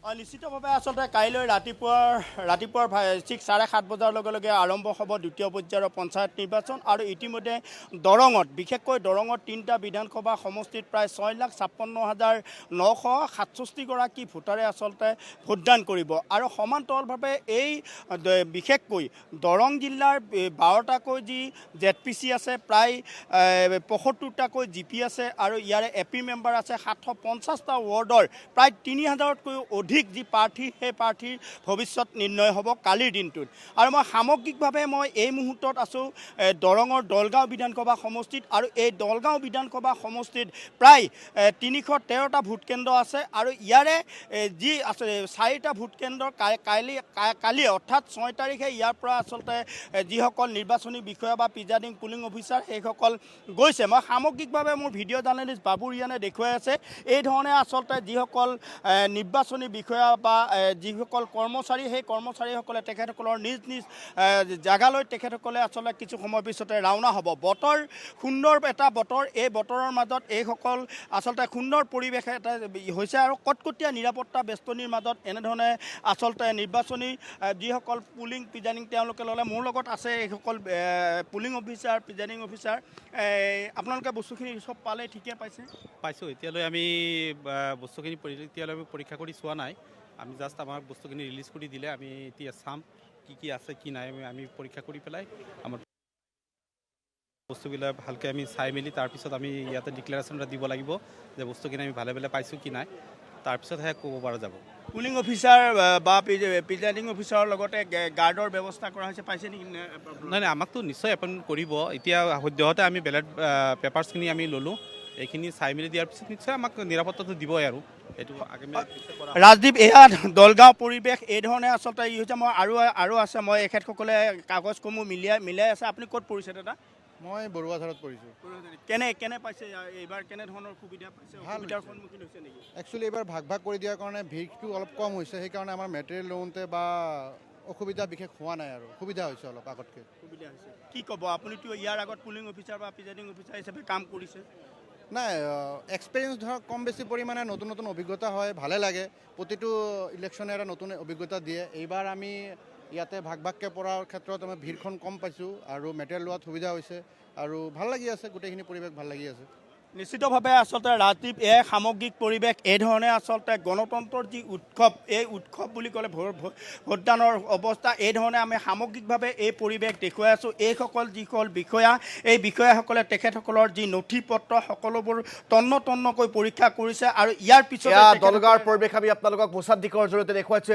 নিশ্চিতভাৱে আচলতে কাইলৈ ৰাতিপুৱাৰ ঠিক 7:30 বজাৰ লগে লগে আৰম্ভ হ'ব দ্বিতীয় পৰ্যায়ৰ পঞ্চায়ত নিৰ্বাচন আৰু ইতিমধ্যে দৰঙত বিশেষকৈ দৰঙত 3টা বিধানসভা সমষ্টিত প্ৰায় 6,56,967 গৰাকী ভোটাৰে আচলতে ভোটদান কৰিব আৰু সমান্তৰালভাৱে এই বিশেষকৈ দৰং জিলাৰ 12টাকৈ যি ZPC আছে প্ৰায় 75টাকৈ GP আছে আৰু ইয়াৰে AP মেম্বাৰ আছে 750টা ৱাৰ্ডৰ প্ৰায় 3,000তকৈ অধিক যি প্ৰাৰ্থী সেই প্ৰাৰ্থীৰ ভৱিষ্যত নিৰ্ণয় হ'ব কালিৰ দিনটোত আৰু মই সামগ্ৰিকভাৱে মই এই মুহূৰ্তত আছোঁ দৰঙৰ দলগাঁও বিধানসভা সমষ্টিত আৰু এই দলগাঁও বিধানসভা সমষ্টিত প্ৰায় 313টা ভোট কেন্দ্ৰ আছে আৰু ইয়াৰে যি আছে 4টা ভোট কেন্দ্ৰ কালি অৰ্থাৎ 6 তাৰিখে ইয়াৰ পৰা আচলতে যিসকল নিৰ্বাচনী বিষয়া বা প্ৰিজাইডিং পুলিং অফিচাৰ সেইসকল গৈছে মই সামগ্ৰিকভাৱে মোৰ ভিডিঅ' জাৰ্নেলিষ্ট বাবু ৰিয়ানে দেখুৱাই আছে এই ধৰণে আচলতে যিসকল নিৰ্বাচনী বিষয়া বা যিসকল কৰ্মচাৰী সেই কৰ্মচাৰীসকলে তেখেতসকলৰ নিজ নিজ জাগালৈ তেখেতসকলে আচলতে কিছু সময় পিছতে ৰাওনা হ'ব বতৰ সুন্দৰ এটা বতৰ এই বতৰৰ মাজত এইসকল আচলতে সুন্দৰ পৰিৱেশ এটা হৈছে আৰু কটকটীয়া নিৰাপত্তা বেষ্টনীৰ মাজত এনেধৰণে আচলতে নিৰ্বাচনী যিসকল পুলিং প্ৰিজাইডিং তেওঁলোকে ল'লে মোৰ লগত আছে এইসকল পুলিং অফিচাৰ প্ৰিজাইডিং অফিচাৰ আপোনালোকে বস্তুখিনি চব পালে ঠিকে পাইছোঁ এতিয়ালৈ আমি বস্তুখিনি এতিয়ালৈ আমি পৰীক্ষা কৰি চোৱা নাই আমি জাষ্ট আমাক বস্তুখিনি ৰিলিজ কৰি দিলে আমি এতিয়া চাম কি আছে কি নাই আমি পৰীক্ষা কৰি পেলাই আমাৰ বস্তুবিলাক ভালকৈ আমি চাই মেলি তাৰপিছত আমি ইয়াতে ডিক্লেৰেশ্যন এটা দিব লাগিব যে বস্তুখিনি আমি ভালে পাইছোঁ কি নাই তাৰপিছতহে ক'ব পৰা যাব পুলিং অফিচাৰ বা প্ৰিজাইডিং অফিচাৰৰ লগতে গাৰ্ডৰ ব্যৱস্থা কৰা হৈছে পাইছে নেকি নাই আমাকতো নিশ্চয় এপইণ্ট কৰিব এতিয়া সদ্যহতে আমি বেলেট পেপাৰছখিনি আমি ল'লোঁ এইখিনি চাই মেলি দিয়াৰ পিছত নিশ্চয় আমাক নিৰাপত্তাটো দিবই আৰু এইটো ৰাজদীপ এয়া দলগাঁও পৰিৱেশ এই ধৰণে আচলতে ই হৈছে মই আৰু আছে মই এখেতসকলে কাগজসমূহ মিলাই আছে আপুনি ক'ত পৰিছে দাদা মই বৰুৱাঝাৰত পৰিছোঁ কেনে পাইছে এইবাৰ কেনেধৰণৰ সুবিধা পাইছে সুবিধাৰ সন্মুখীন হৈছে নেকি একচুৱেলি এইবাৰ ভাগ কৰি দিয়াৰ কাৰণে ভিৰটো অলপ কম হৈছে সেইকাৰণে আমাৰ মেটেৰিয়েল লওঁতে বা অসুবিধা বিশেষ হোৱা নাই আৰু সুবিধা হৈছে অলপ আগতকৈ সুবিধা হৈছে কি ক'ব আপুনিতো ইয়াৰ আগত পুলিং অফিচাৰ বা প্ৰিজাইডিং অফিচাৰ হিচাপে কাম কৰিছে নাই এক্সপিৰিয়েঞ্চ ধৰক কম বেছি পৰিমাণে নতুন অভিজ্ঞতা হয় ভালে লাগে প্ৰতিটো ইলেকশ্যনে এটা নতুন অভিজ্ঞতা দিয়ে এইবাৰ আমি ইয়াতে ভাগকৈ পৰাৰ ক্ষেত্ৰত আমি ভিৰখন কম পাইছোঁ আৰু মেটেৰিয়েল লোৱাত সুবিধা হৈছে আৰু ভাল লাগি আছে গোটেইখিনি পৰিৱেশ ভাল লাগি আছে নিশ্চিতভাৱে আচলতে ৰাজদীপ এই সামগ্ৰিক পৰিৱেশ এই ধৰণে আচলতে গণতন্ত্ৰৰ যি উৎসৱ এই উৎসৱ বুলি ক'লে ভোটদানৰ অৱস্থা এই ধৰণে আমি সামগ্ৰিকভাৱে এই পৰিৱেশ দেখুৱাই আছোঁ এইসকল যিসকল বিষয়া এই বিষয়াসকলে তেখেতসকলৰ যি নথি পত্ৰ সকলোবোৰ তন্নকৈ পৰীক্ষা কৰিছে আৰু ইয়াৰ পিছত দলগাঁৱৰ পৰিৱেশ আমি আপোনালোকক মুছাদ্দিকৰ জৰিয়তে দেখুৱাইছোঁ